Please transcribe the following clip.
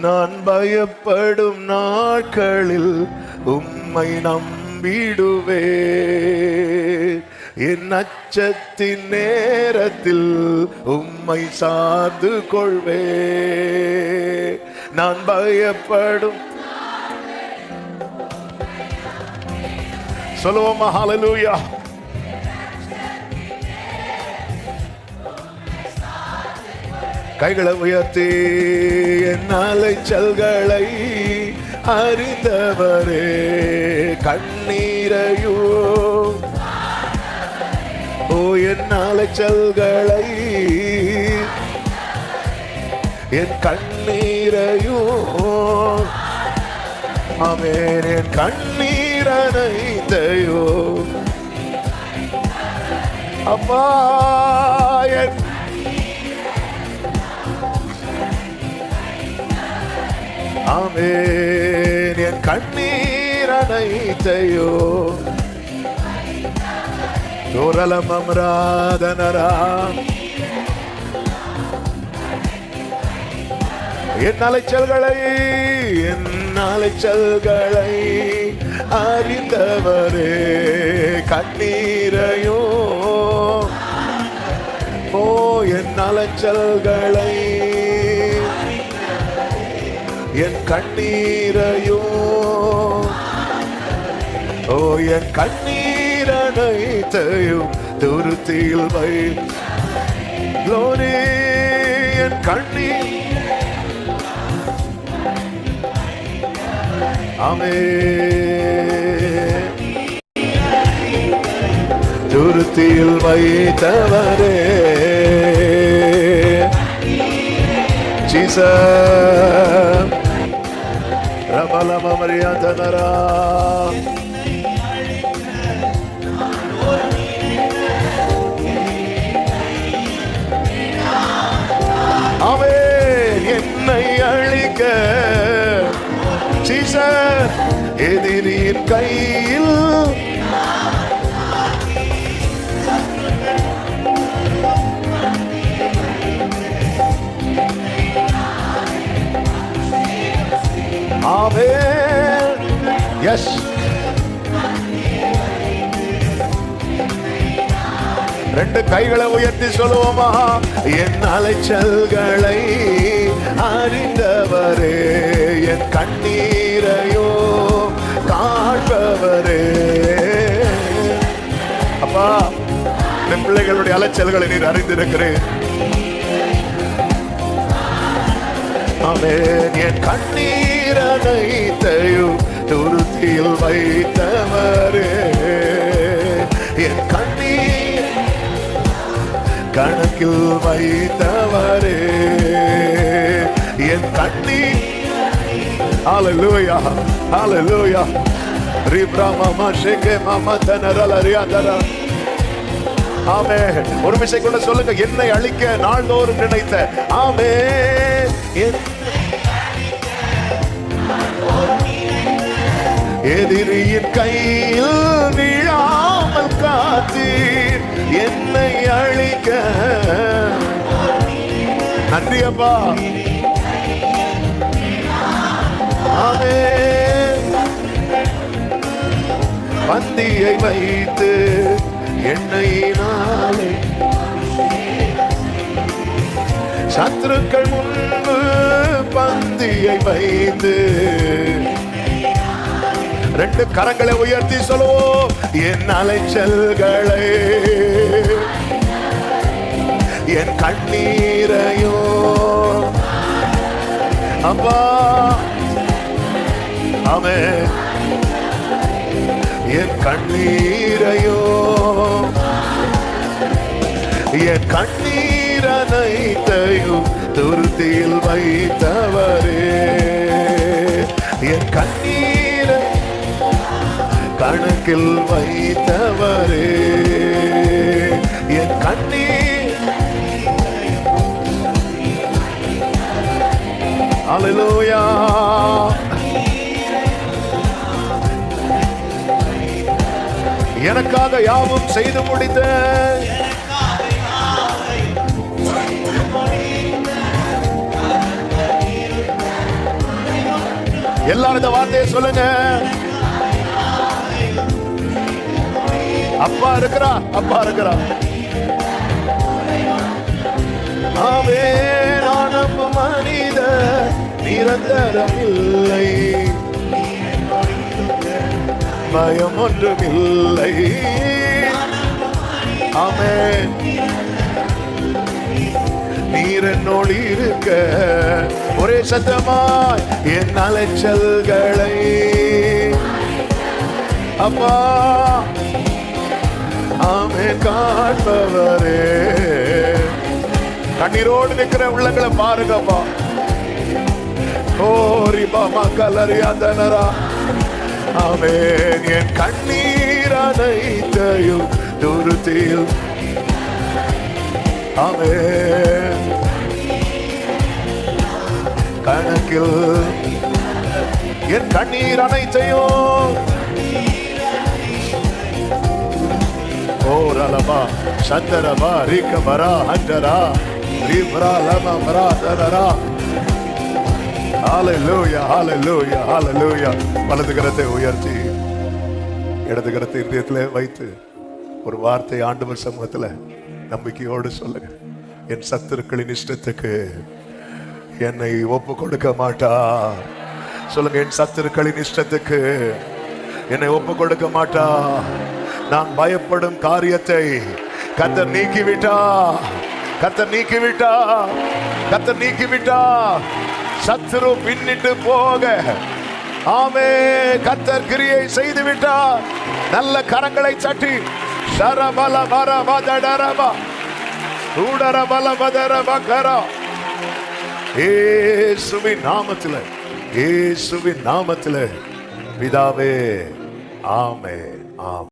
நான் பயப்படும் நாட்களில் உம்மை நம்பிடுவே. என் அச்சத்தின் நேரத்தில் உம்மை சார்ந்து கொள்வே. நான் பயப்படும் சொல்லுவோமா? ஹல்லேலூயா. கைகளை உயர்த்தி என் அலைச்சல்களை அறிந்தவரே, கண்ணீரையோ ஓ என் அலைச்சல்களை என் கண்ணீரையோ ஆமென் என் கண்ணீரனைத்தையோ அப்பா என் ஆமென் என் கண்ணீர் அனைத்தையோ தோரலம் அமராதனரா என் அலைச்சல்களை அறிந்தவரே, கண்ணீரையோ ஓ என் அலைச்சல்களை என் கண்ணீரையோ ஓ என் கண்ணீர் அனைத்தையும் துருத்தியில் வை. என் கண்ணீர் ஆமென் துருத்தியில் வைத்தவரே ஜீசஸ் ரபலம மரியாதனரா ஆமென் என்னை அழிக்க ஜீசஸ் எதிரியின் கையில் ஆமென் எஸ் ரெண்டு கைகளை உயர்த்தி சொல்லுவோமா? என் அலைச்சல்களை அறிந்தவரே, என் கண்ணீரையோ காண்பவரே. அப்பா என் பிள்ளைகளுடைய அலைச்சல்களை நீர் அறிந்திருக்கிறேன். ஆமென் என் கண்ணீர் அனைத்தையும் துருத்தியில் வைத்தவரே, என் கண்ணீர் கணக்கில் வைத்தவரே, என் கண்ணீர் ஹல்லேலூயா ஹல்லேலூயா ரிப்ராமா ஷேகே மாமா தனரலரியாதரா. ஆமென் ஒரு விஷயம் கூட சொல்லுங்க. என்னை அழிக்க நாள்தோறும் நினைத்த ஆமென் எதிரியின் கையில் விழாமல் காத்தீர் என்னை அழிக்க. நன்றி அப்பா. ஆமென் பந்தியை வைத்து எண்ணெயினாலே சத்துருக்கள் முன்பு பந்தியை வைத்து ரெண்டு கரங்களை உயர்த்தி சொல்லுவோம். என் அலைச்சல்களை என் கண்ணீரையோ அப்பா ஆமென் என் கண்ணீரையோ என் கண்ணீர் அனைத்தையும் துருத்தியில் வைத்தவரே, என் கண்ணீர் கணக்கில் வைத்தவரே, என் கண்ணீர் ஹல்லேலூயா. எனக்காக யாவும் செய்து முடித்த எல்லாரும் இந்த வார்த்தையை சொல்லுங்க. அப்பா இருக்கிறா, அப்பா இருக்கிறா. ஆமே, நானும் மனித நிரந்தரம் இல்லை, பயம் ஒன்றும் இல்லை. ஆமே, நீர் என்னோடு இருக்க ஒரே சத்தமாய் என் அலைச்சல்களை அப்பா ஆமே காண்பவரே. கண்ணீரோடு நிற்கிற உள்ளங்களை பாருங்கப்பா. ஓ ரிபா மக்களறியாதனரா. ஆமே, என் கண்ணீர் அனைத்தையும் துருத்தில். ஆமே, கணக்கில் என் கண்ணீர் அனைத்தையும் ஓரலமா சந்தரமா ரிகமரா ஹண்டரா ரிப்ரா லமா மராதரா. ஹalleluya ஹalleluya ஹalleluya. வலது கரத்தை உயர்த்தி இடது கரத்தை இதயத்திலே வைத்து ஒரு வார்த்தை ஆண்டவர் சமூகத்துல நம்பிக்கையோடு சொல்லுங்க. என் சத்துருக்களின் இஷ்டத்துக்கு என்னை ஒப்பு கொடுக்க மாட்டா. சொல்லுங்க, என் சத்துருக்களின் இஷ்டத்துக்கு என்னை ஒப்பு கொடுக்க மாட்டா. நான் பயப்படும் காரியத்தை கர்த்தர் நீக்கிவிட்டா, கர்த்தர் நீக்கிவிட்டா, கர்த்தர் நீக்கிவிட்டா. சத்துரு பின்னிட்டு போக ஆமே கர்த்தர் கிரியை செய்து விட்டா. நல்ல கரங்களை சட்டி சரபல மரபதடரபா உடரபல மதரபகரா. இயேசுவின் நாமத்திலே, இயேசுவின் நாமத்திலே பிதாவே, ஆமென். ஆமென்.